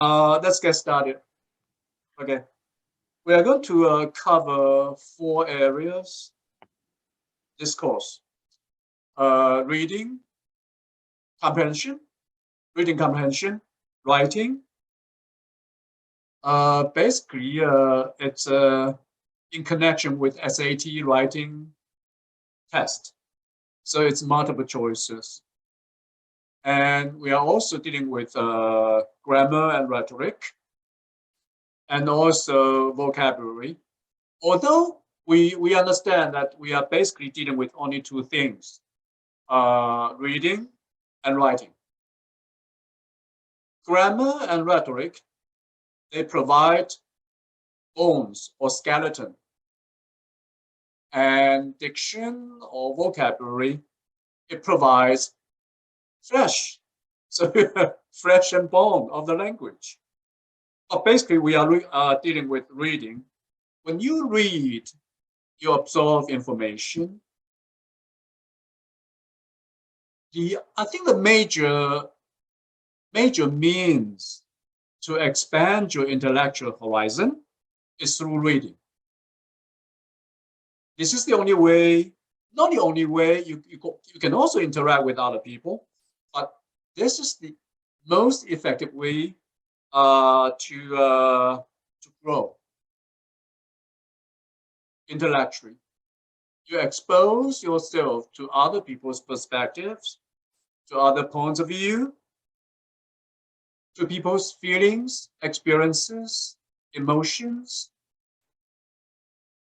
Let's get started. Okay, we are going to cover 4 areas this course. Reading comprehension, writing. Basically, it's in connection with SAT writing test. So it's multiple choices. And we are also dealing with grammar and rhetoric, and also vocabulary. Although we understand that we are basically dealing with only 2 things, reading and writing. Grammar and rhetoric, they provide bones or skeleton. And diction or vocabulary, it provides flesh, so flesh and bone of the language. But basically, we are dealing with reading. When you read, you absorb information. I think the major means to expand your intellectual horizon is through reading. This is the only way, not the only way, you can also interact with other people, but this is the most effective way to grow intellectually. You expose yourself to other people's perspectives, to other points of view, to people's feelings, experiences, emotions.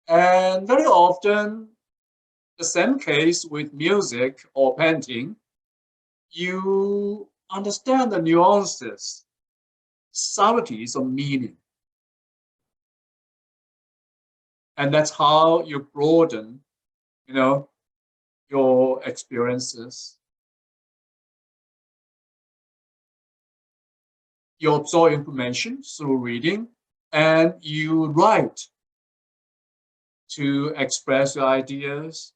And very often, the same case with music or painting, you understand the nuances, subtleties of meaning. And that's how you broaden, your experiences. You absorb information through reading, and you write to express your ideas,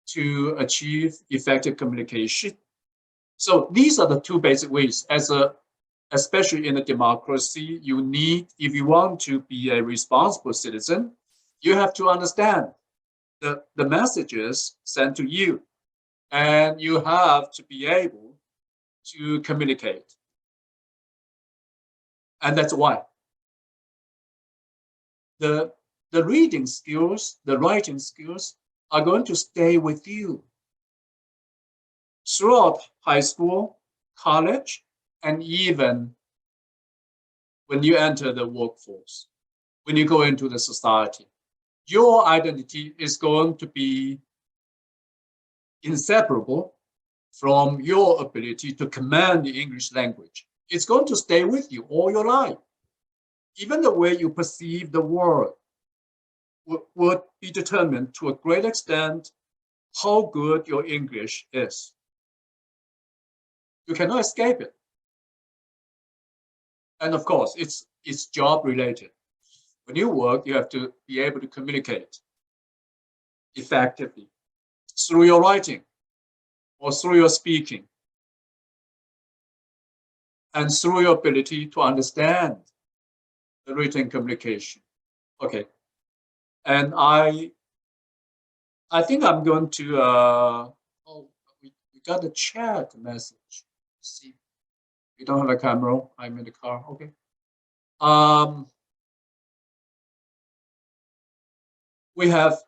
to achieve effective communication. So these are the 2 basic ways. Especially in a democracy, you need, if you want to be a responsible citizen, you have to understand the messages sent to you, and you have to be able to communicate. And that's why the reading skills, the writing skills are going to stay with you throughout high school, college, and even when you enter the workforce, when you go into the society. Your identity is going to be inseparable from your ability to command the English language. It's going to stay with you all your life. Even the way you perceive the world would be determined to a great extent how good your English is. You cannot escape it. And of course, it's job related. When you work, you have to be able to communicate effectively through your writing or through your speaking, and through your ability to understand the written communication. Okay. And I think I'm going to, we got the chat message. Let's see. We don't have a camera. I'm in the car. Okay. We have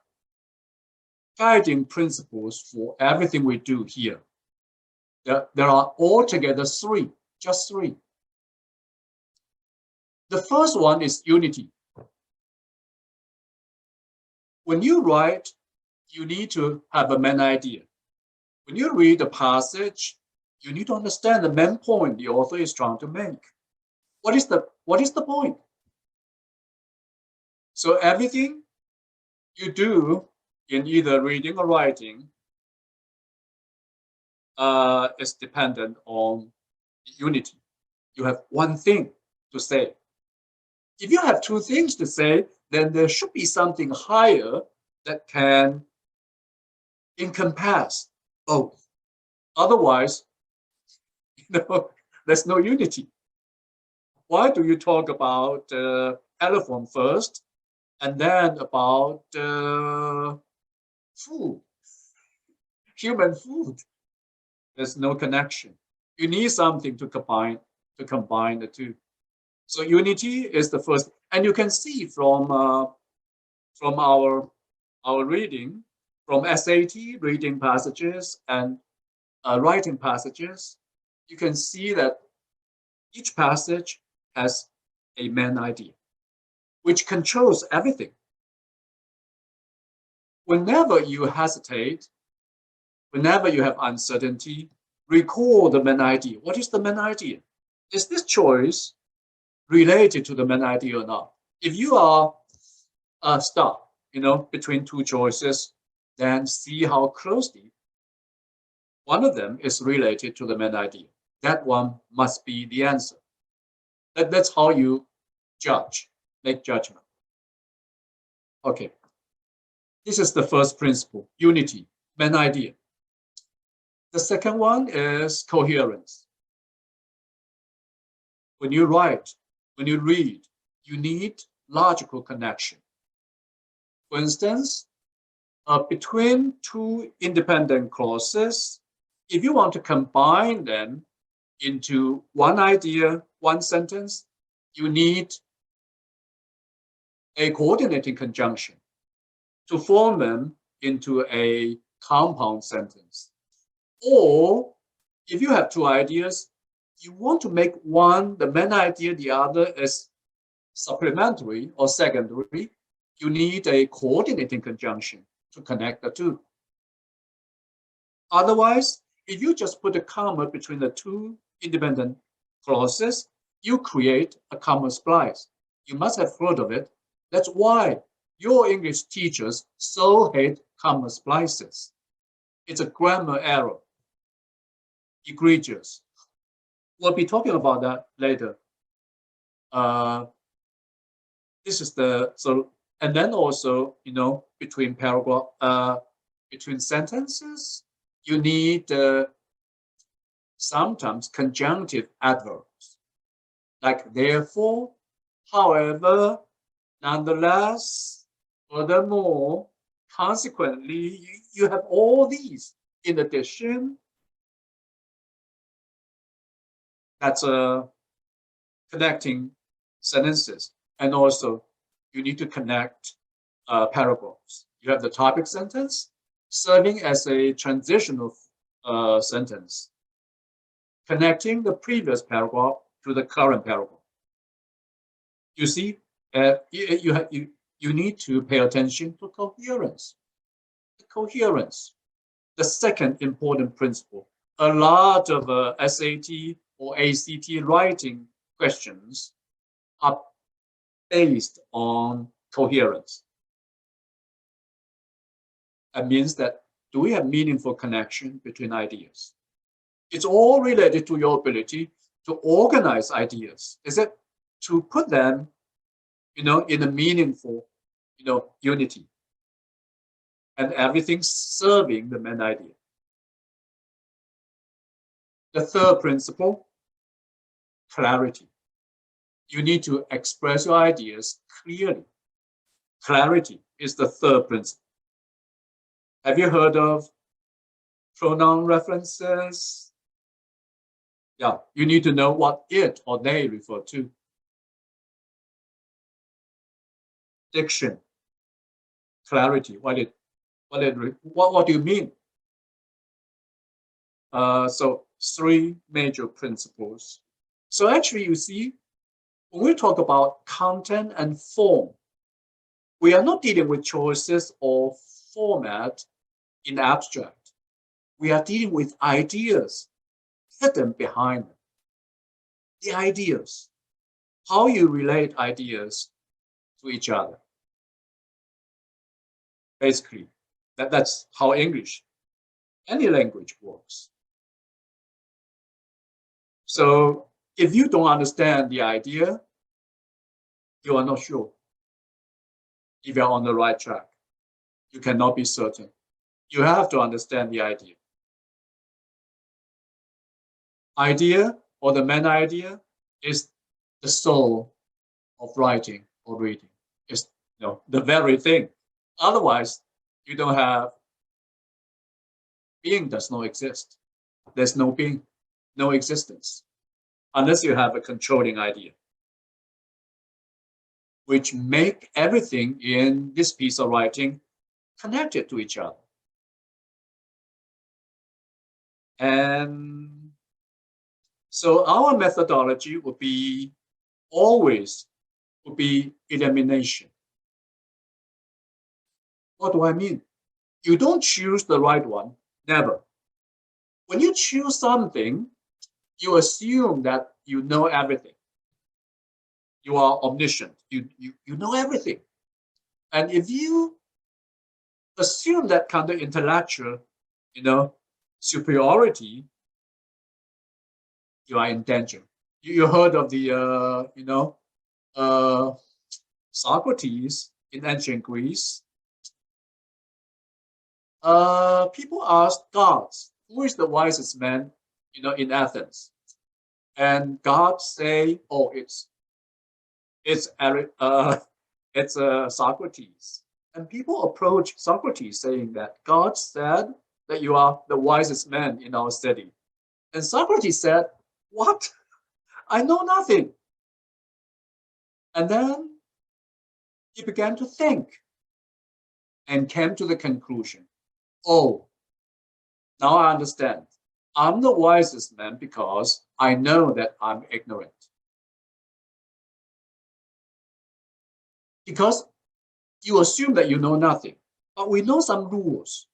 guiding principles for everything we do here. There are altogether 3, just 3. The first one is unity. When you write, you need to have a main idea. When you read a passage, you need to understand the main point the author is trying to make. What is the point? So everything you do in either reading or writing is dependent on unity. You have one thing to say. If you have 2 things to say, then there should be something higher that can encompass both. Otherwise, there's no unity. why do you talk about elephant first and then about food, human food? There's no connection. You need something to combine the two. So unity is the first, and you can see from our reading, from SAT reading passages and writing passages, you can see that each passage has a main idea, which controls everything. Whenever you hesitate, whenever you have uncertainty, recall the main idea. What is the main idea? Is this choice related to the main idea or not? If you are stuck, between two choices, then see how closely one of them is related to the main idea. That one must be the answer. That's how you make judgment. Okay. This is the first principle, unity, main idea. The second one is coherence. When you write, when you read, you need logical connection. For instance, between two independent clauses, if you want to combine them into one idea, one sentence, you need a coordinating conjunction to form them into a compound sentence. Or if you have two ideas, you want to make one the main idea, the other is supplementary or secondary, you need a coordinating conjunction to connect the two. Otherwise, if you just put a comma between the two independent clauses, you create a comma splice. You must have heard of it. That's why your English teachers so hate comma splices. It's a grammar error. Egregious. We'll be talking about that later. This is and then also, between between sentences, you need sometimes conjunctive adverbs, like therefore, however, nonetheless, furthermore, consequently. You have all these in addition. That's connecting sentences. And also, you need to connect paragraphs. You have the topic sentence serving as a transitional sentence, connecting the previous paragraph to the current paragraph. You see, you need to pay attention to coherence. Coherence, the second important principle. A lot of SAT or ACT writing questions are based on coherence. That means that, do we have meaningful connection between ideas? It's all related to your ability to organize ideas. Is it to put them, in a meaningful, unity, and everything serving the main idea. The third principle, clarity. You need to express your ideas clearly. Clarity is the third principle. Have you heard of pronoun references? Yeah, you need to know what it or they refer to. Diction, clarity. What do you mean? So 3 major principles. So actually, you see, when we talk about content and form, we are not dealing with choices or format in abstract. We are dealing with ideas hidden behind them. The ideas, how you relate ideas to each other. Basically, that's how English, any language works. So if you don't understand the idea, you are not sure if you're on the right track. You cannot be certain. You have to understand the idea. Idea, or the main idea, is the soul of writing or reading. Is the very thing. Otherwise, you don't have being. Does not exist. There's no being, no existence, unless you have a controlling idea, which make everything in this piece of writing connected to each other. And so our methodology would be always elimination. What do I mean? You don't choose the right one, never. When you choose something, you assume that you know everything. You are omniscient. You know everything. And if you assume that kind of intellectual, superiority, you are in danger. You heard of the, Socrates in ancient Greece. People ask gods, who is the wisest man, in Athens? And God say, oh, it's Socrates. And people approach Socrates saying that God said that you are the wisest man in our city. And Socrates said, what? I know nothing. And then he began to think and came to the conclusion, oh, now I understand. I'm the wisest man because I know that I'm ignorant. Because you assume that you know nothing, but we know some rules.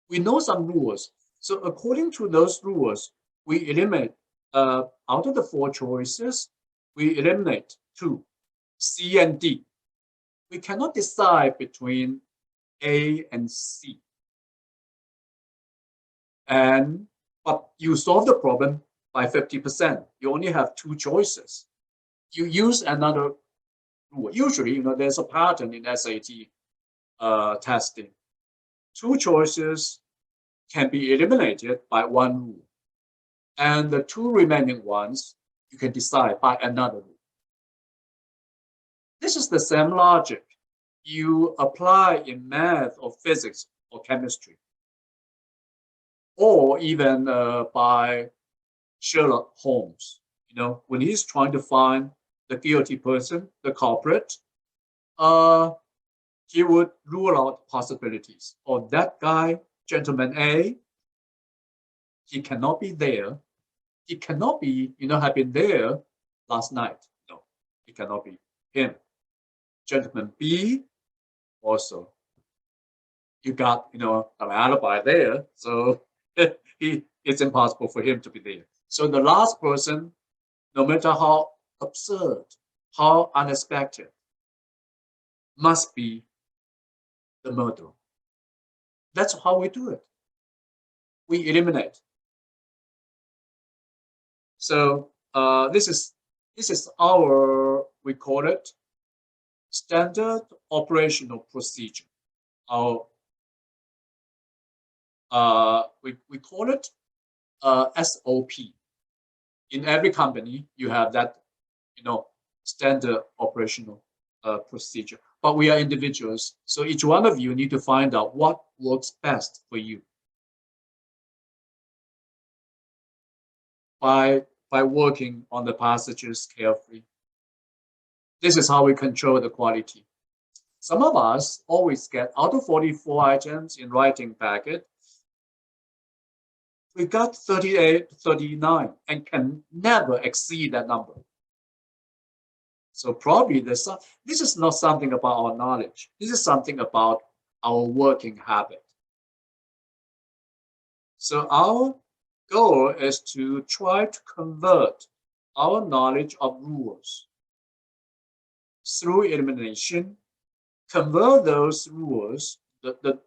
We know some rules. So according to those rules, we eliminate, out of the 4 choices, we eliminate 2, C and D. We cannot decide between A and C. But you solve the problem by 50%. You only have 2 choices. You use another rule. Usually, there's a pattern in SAT testing. 2 choices can be eliminated by 1 rule. And the 2 remaining ones, you can decide by another rule. This is the same logic you apply in math or physics or chemistry, or even by Sherlock Holmes. When he's trying to find the guilty person, the culprit, he would rule out possibilities. Or that guy, gentleman A, he cannot be there. He cannot be, have been there last night. No, it cannot be him. Gentleman B, also, you got, an alibi there, so it's impossible for him to be there. So the last person, no matter how absurd, how unexpected, must be the murderer. That's how we do it. We eliminate. So this is our, we call it, standard operational procedure. Our we call it SOP. In every company, you have that, standard operational procedure. But we are individuals, so each one of you need to find out what works best for you. By working on the passages carefully. This is how we control the quality. Some of us always get, out of 44 items in writing packet, we got 38, 39, and can never exceed that number. So probably this is not something about our knowledge. This is something about our working habit. So our goal is to try to convert our knowledge of rules through elimination, convert those rules,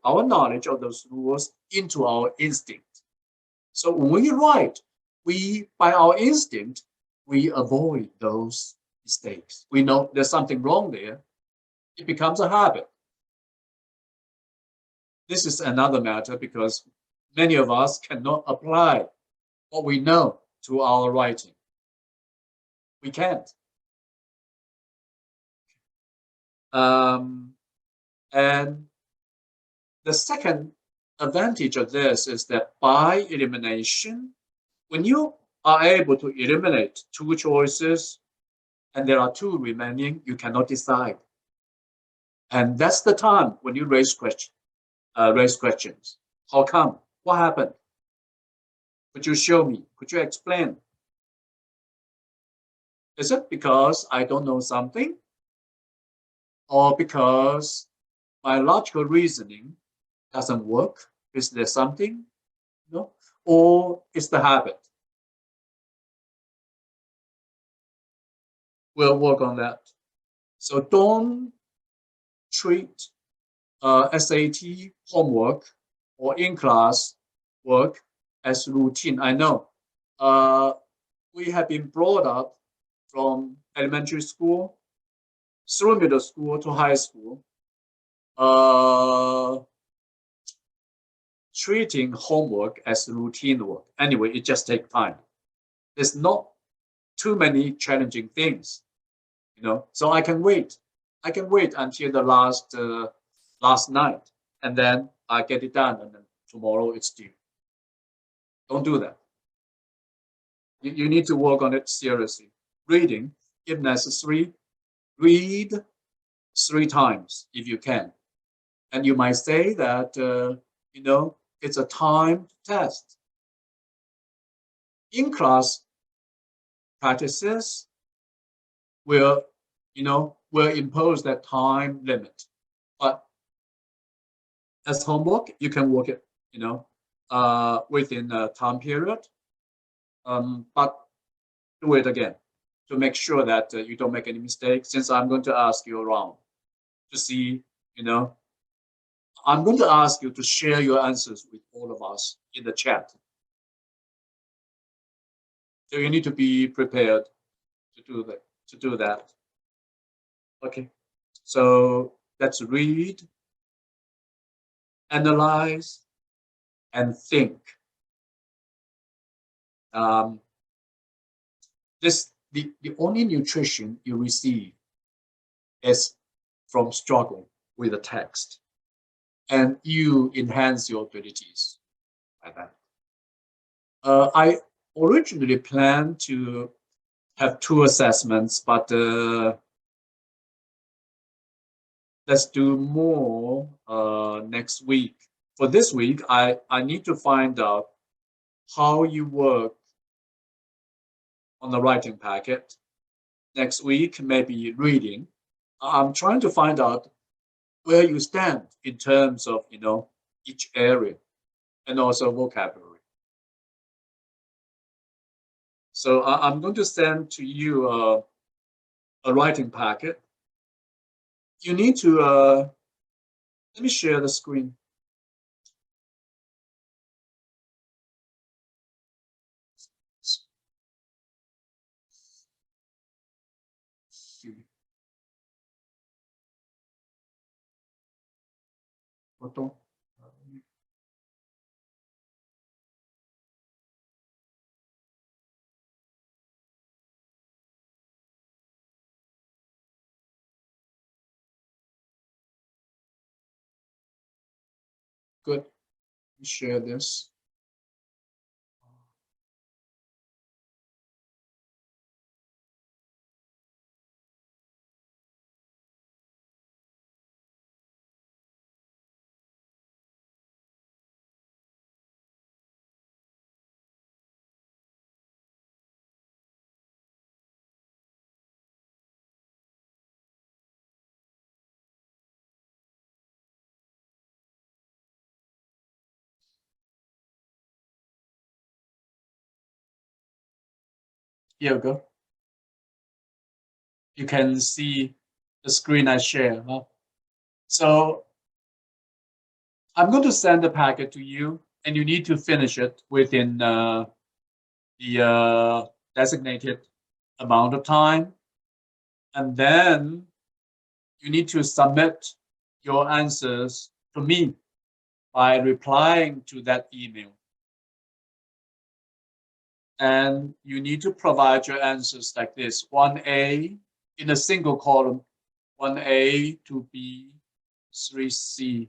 our knowledge of those rules, into our instinct. So when we write, by our instinct, we avoid those mistakes. We know there's something wrong there. It becomes a habit. This is another matter because many of us cannot apply what we know to our writing. We can't. And the second advantage of this is that by elimination, when you are able to eliminate two choices and there are two remaining, you cannot decide. And that's the time when you raise questions. How come? What happened? Could you show me? Could you explain? Is it because I don't know something? Or because my logical reasoning doesn't work? Is there something? No? Or is the habit? We'll work on that. So don't treat SAT homework or in-class work as routine. I know we have been brought up from elementary school through middle school to high school, treating homework as routine work. Anyway, it just takes time. There's not too many challenging things, so I can wait. I can wait until the last night, and then I get it done, and then tomorrow it's due. Don't do that. You need to work on it seriously. Reading, if necessary, read 3 times if you can. And you might say that, it's a timed test. In-class practices will impose that time limit. But as homework, you can work it, within a time period. But do it again to make sure that you don't make any mistakes. Since I'm going to ask you around to see, I'm going to ask you to share your answers with all of us in the chat. So you need to be prepared to do that. Okay. So let's read, analyze, and think. The only nutrition you receive is from struggle with the text, and you enhance your abilities by that. I originally planned to have 2 assessments, but let's do more next week. For this week, I need to find out how you work on the writing packet. Next week, maybe reading. I'm trying to find out where you stand in terms of, each area and also vocabulary. So I'm going to send to you a writing packet. You need to, let me share the screen. Good. Let me share this. Here we go. You can see the screen I share. Huh? So I'm going to send the packet to you, and you need to finish it within the designated amount of time. And then you need to submit your answers to me by replying to that email. And you need to provide your answers like this: 1A in a single column, 1A, 2B, 3C,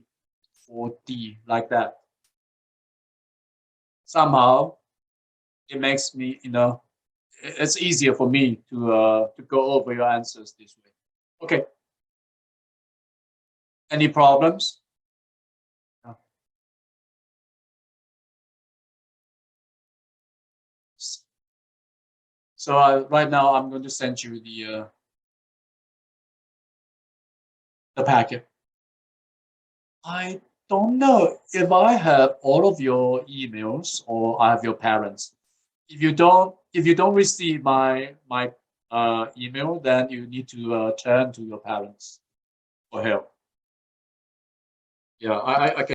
4D, like that. Somehow, it makes me, it's easier for me to go over your answers this way. Okay. Any problems? No. So right now, I'm going to send you the packet. I don't know if I have all of your emails or I have your parents. If you don't receive my email, then you need to turn to your parents for help. Yeah, I can